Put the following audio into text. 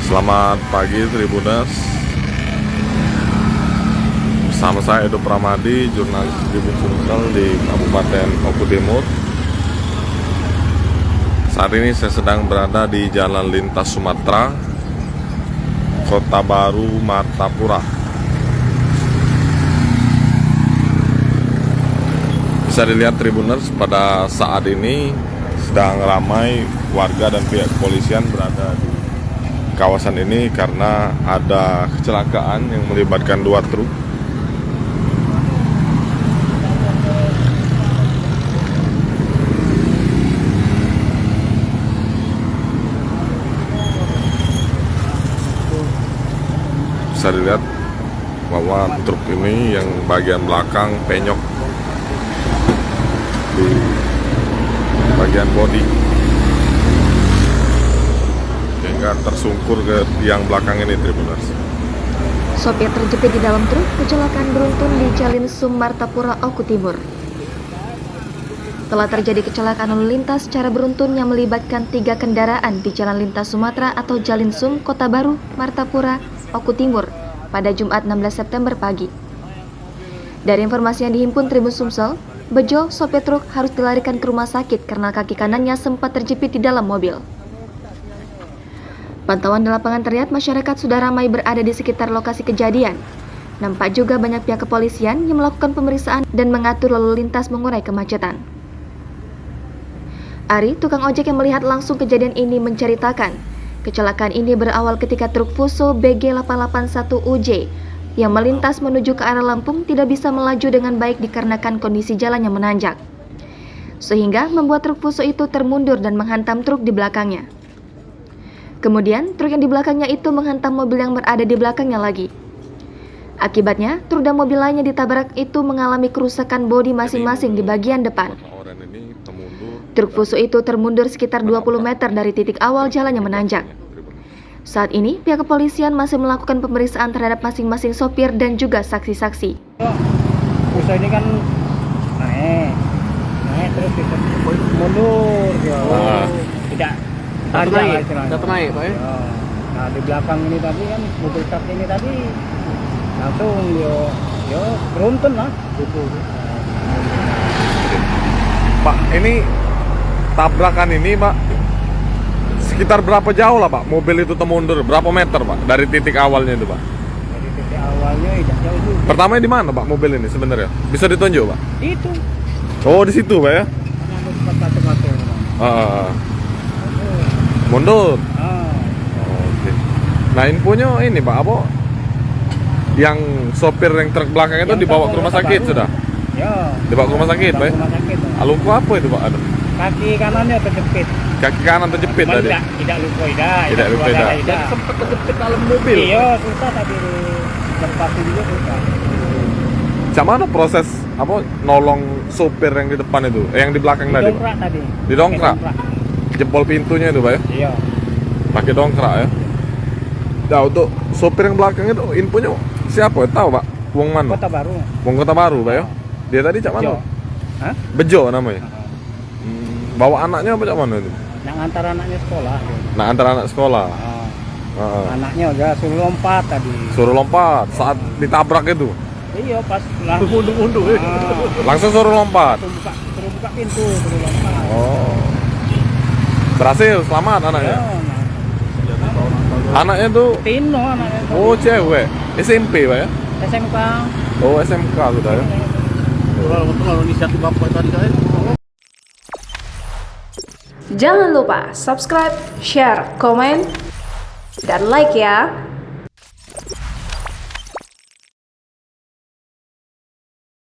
Selamat pagi Tribuners. Bersama saya Edo Pramadi, jurnalis Tribun Sumsel di Kabupaten Oku Timur. Saat ini saya sedang berada di Jalan Lintas Sumatera, Kota Baru, Martapura. Bisa dilihat Tribuners, pada saat ini sedang ramai warga dan pihak kepolisian berada di kawasan ini karena ada kecelakaan yang melibatkan 2 truk. Bisa dilihat bahwa truk ini yang bagian belakang penyok di bagian bodi, sehingga tersungkur ke tiang belakang ini Tribuners. Sopir terjepit di dalam truk, kecelakaan beruntun di Jalan Sum Martapura, Oku Timur. Telah terjadi kecelakaan lalu lintas secara beruntun yang melibatkan 3 kendaraan di Jalan Lintas Sumatera atau Jalan Sum, Kota Baru, Martapura, Oku Timur pada Jumat 16 September pagi. Dari informasi yang dihimpun Tribun Sumsel, Bejo, sopir truk harus dilarikan ke rumah sakit karena kaki kanannya sempat terjepit di dalam mobil. Pantauan di lapangan terlihat masyarakat sudah ramai berada di sekitar lokasi kejadian. Nampak juga banyak pihak kepolisian yang melakukan pemeriksaan dan mengatur lalu lintas mengurai kemacetan. Ari, tukang ojek yang melihat langsung kejadian ini menceritakan, kecelakaan ini berawal ketika truk Fuso BG881UJ yang melintas menuju ke arah Lampung tidak bisa melaju dengan baik dikarenakan kondisi jalan yang menanjak, sehingga membuat truk Fuso itu termundur dan menghantam truk di belakangnya. Kemudian, truk yang di belakangnya itu menghantam mobil yang berada di belakangnya lagi. Akibatnya, truk dan mobil lainnya ditabrak itu mengalami kerusakan bodi masing-masing di bagian depan. Truk Fuso itu termundur sekitar 20 meter dari titik awal jalan yang menanjak. Saat ini, pihak kepolisian masih melakukan pemeriksaan terhadap masing-masing sopir dan juga saksi-saksi. Fuso ini kan naik terus mundur, tidak Jatuh naik, Pak ya? Nah, di belakang ini tadi kan mobil truk ini tadi langsung yo beruntun lah. Pak, ini tabrakan ini, Pak, sekitar berapa jauh lah, Pak? Mobil itu termundur berapa meter, Pak? Dari titik awalnya itu, Pak? Dari titik awalnya tidak jauh juga. Pertama di mana, Pak, mobil ini sebenarnya? Bisa ditunjuk, Pak? Itu. Oh, di situ, Pak ya? Mundur. Oke. Nah, infonya ini, Pak, apa? Yang sopir yang truk belakang itu dibawa ke rumah sakit sudah? Ya. Dibawa ke rumah sakit, Pak? Rumah sakit. Lumpuh apa itu, Pak? Aduh. Kaki kanannya terjepit. Kaki kanan terjepit tadi? Tidak lumpuh, Tidak lumpuh. Dan sempat terjepit dalam mobil. Iya, susah tadi lepasin juga susah. Macam mana proses apa nolong sopir yang di depan itu? Yang di belakang tadi, Pak? Didongkrak tadi. Didongkrak? Jempol pintunya itu, Pak ya? Iya. Pakai dongkrak ya? Nah, untuk sopir yang belakang itu infonya siapa? Tahu, Pak? Wong mana? Kota Baru. Wong Kota Baru, Pak ya? Dia tadi cak mana? Hah? Bejo namanya? Bawa anaknya apa cak mana itu? Yang antar anaknya sekolah. Nah, antara anak sekolah. Anaknya udah suruh lompat tadi. Suruh lompat saat ditabrak itu? Iya, pas mundur-mundur. Langsung suruh lompat? Suruh buka pintu, suruh lompat. Oh. Berhasil, selamat anaknya? Anaknya tuh? Tino anaknya. Oh, cewek? SMP, Pak ya? SMK. Oh, SMK sudah ya? Lalu inisiatif Bapak tadi kan? Jangan lupa subscribe, share, komen, dan like ya.